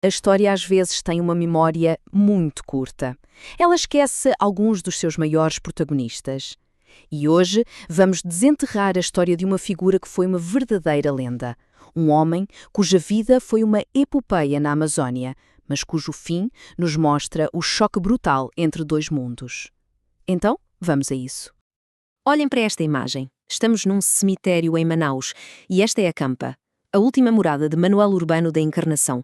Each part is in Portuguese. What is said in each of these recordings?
A história às vezes tem uma memória muito curta. Ela esquece alguns dos seus maiores protagonistas. E hoje vamos desenterrar a história de uma figura que foi uma verdadeira lenda. Um homem cuja vida foi uma epopeia na Amazónia, mas cujo fim nos mostra o choque brutal entre dois mundos. Então, vamos a isso. Olhem para esta imagem. Estamos num cemitério em Manaus e esta é a campa, a última morada de Manuel Urbano da Encarnação.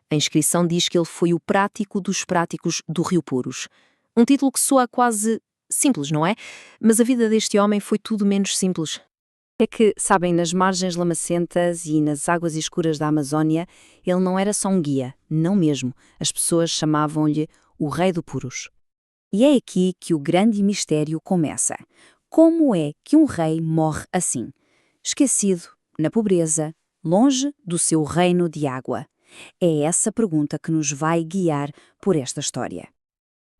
A inscrição diz que ele foi o prático dos práticos do Rio Puros. Um título que soa quase simples, não é? Mas a vida deste homem foi tudo menos simples. É que, sabem, nas margens lamacentas e nas águas escuras da Amazónia, ele não era só um guia, não mesmo. As pessoas chamavam-lhe o Rei do Puros. E é aqui que o grande mistério começa. Como é que um rei morre assim? Esquecido, na pobreza, longe do seu reino de água? É essa pergunta que nos vai guiar por esta história.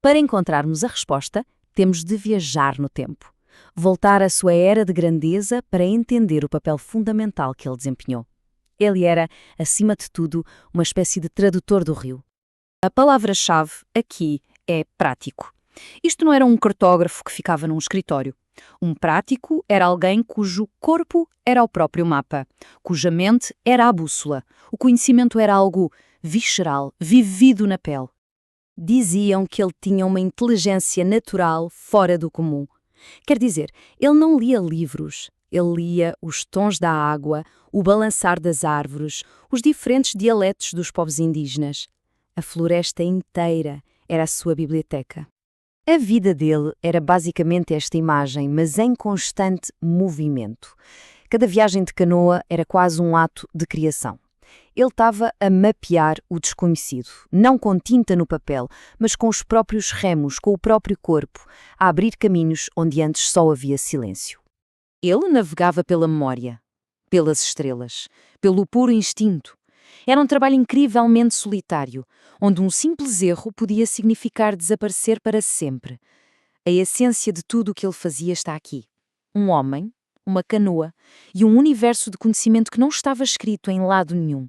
Para encontrarmos a resposta, temos de viajar no tempo. Voltar à sua era de grandeza para entender o papel fundamental que ele desempenhou. Ele era, acima de tudo, uma espécie de tradutor do rio. A palavra-chave aqui é prático. Isto não era um cartógrafo que ficava num escritório. Um prático era alguém cujo corpo era o próprio mapa, cuja mente era a bússola. O conhecimento era algo visceral, vivido na pele. Diziam que ele tinha uma inteligência natural fora do comum. Quer dizer, ele não lia livros, ele lia os tons da água, o balançar das árvores, os diferentes dialetos dos povos indígenas. A floresta inteira era a sua biblioteca. A vida dele era basicamente esta imagem, mas em constante movimento. Cada viagem de canoa era quase um ato de criação. Ele estava a mapear o desconhecido, não com tinta no papel, mas com os próprios remos, com o próprio corpo, a abrir caminhos onde antes só havia silêncio. Ele navegava pela memória, pelas estrelas, pelo puro instinto. Era um trabalho incrivelmente solitário, onde um simples erro podia significar desaparecer para sempre. A essência de tudo o que ele fazia está aqui. Um homem, uma canoa e um universo de conhecimento que não estava escrito em lado nenhum.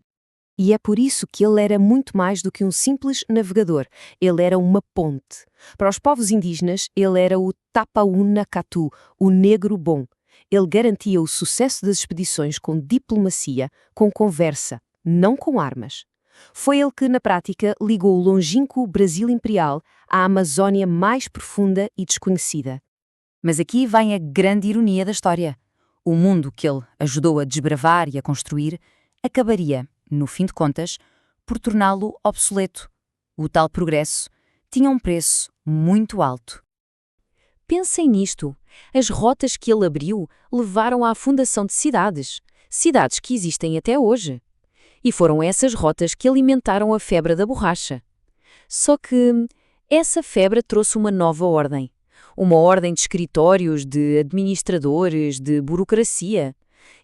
E é por isso que ele era muito mais do que um simples navegador. Ele era uma ponte. Para os povos indígenas, ele era o Tapaúna-Catu, o negro bom. Ele garantia o sucesso das expedições com diplomacia, com conversa, não com armas. Foi ele que, na prática, ligou o longínquo Brasil Imperial à Amazónia mais profunda e desconhecida. Mas aqui vem a grande ironia da história. O mundo que ele ajudou a desbravar e a construir acabaria, no fim de contas, por torná-lo obsoleto. O tal progresso tinha um preço muito alto. Pensem nisto. As rotas que ele abriu levaram à fundação de cidades. Cidades que existem até hoje. E foram essas rotas que alimentaram a febre da borracha. Só que essa febre trouxe uma nova ordem. Uma ordem de escritórios, de administradores, de burocracia.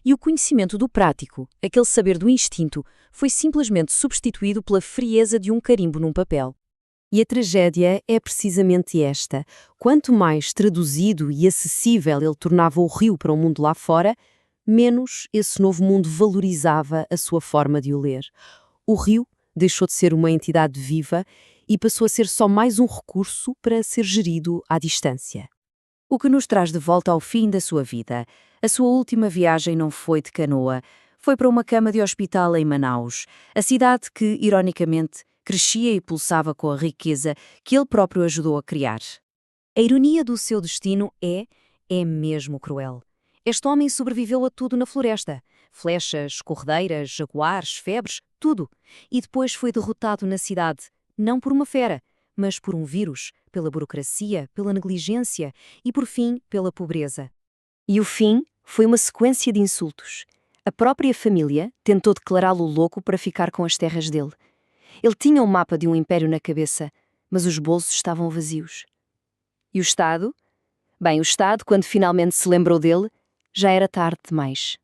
E o conhecimento do prático, aquele saber do instinto, foi simplesmente substituído pela frieza de um carimbo num papel. E a tragédia é precisamente esta. Quanto mais traduzido e acessível ele tornava o rio para o mundo lá fora, menos esse novo mundo valorizava a sua forma de o ler. O rio deixou de ser uma entidade viva e passou a ser só mais um recurso para ser gerido à distância. O que nos traz de volta ao fim da sua vida. A sua última viagem não foi de canoa, foi para uma cama de hospital em Manaus, a cidade que, ironicamente, crescia e pulsava com a riqueza que ele próprio ajudou a criar. A ironia do seu destino é mesmo cruel. Este homem sobreviveu a tudo na floresta. Flechas, corredeiras, jaguares, febres, tudo. E depois foi derrotado na cidade, não por uma fera, mas por um vírus, pela burocracia, pela negligência e, por fim, pela pobreza. E o fim foi uma sequência de insultos. A própria família tentou declará-lo louco para ficar com as terras dele. Ele tinha um mapa de um império na cabeça, mas os bolsos estavam vazios. E o Estado? Bem, o Estado, quando finalmente se lembrou dele, já era tarde demais.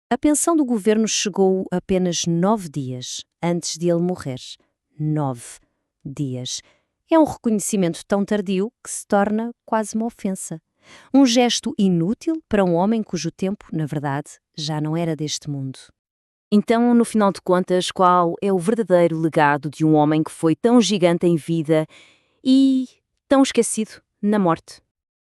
A pensão do governo chegou apenas 9 dias antes de ele morrer. 9 dias. É um reconhecimento tão tardio que se torna quase uma ofensa. Um gesto inútil para um homem cujo tempo, na verdade, já não era deste mundo. Então, no final de contas, qual é o verdadeiro legado de um homem que foi tão gigante em vida e tão esquecido na morte?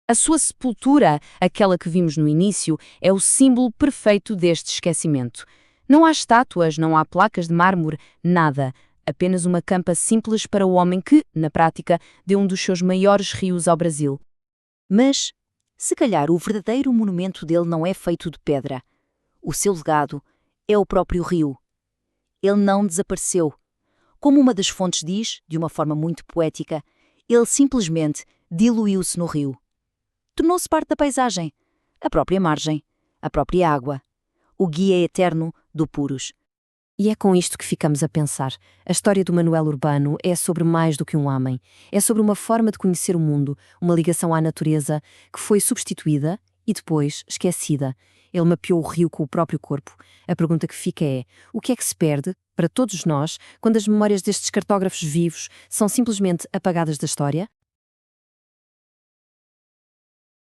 A sua sepultura, aquela que vimos no início, é o símbolo perfeito deste esquecimento. Não há estátuas, não há placas de mármore, nada. Apenas uma campa simples para o homem que, na prática, deu um dos seus maiores rios ao Brasil. Mas, se calhar, o verdadeiro monumento dele não é feito de pedra. O seu legado é o próprio rio. Ele não desapareceu. Como uma das fontes diz, de uma forma muito poética, ele simplesmente diluiu-se no rio. Tornou-se parte da paisagem, a própria margem, a própria água, o guia eterno do Purus. E é com isto que ficamos a pensar. A história do Manuel Urbano é sobre mais do que um homem. É sobre uma forma de conhecer o mundo, uma ligação à natureza que foi substituída e depois esquecida. Ele mapeou o rio com o próprio corpo. A pergunta que fica é: o que é que se perde, para todos nós, quando as memórias destes cartógrafos vivos são simplesmente apagadas da história?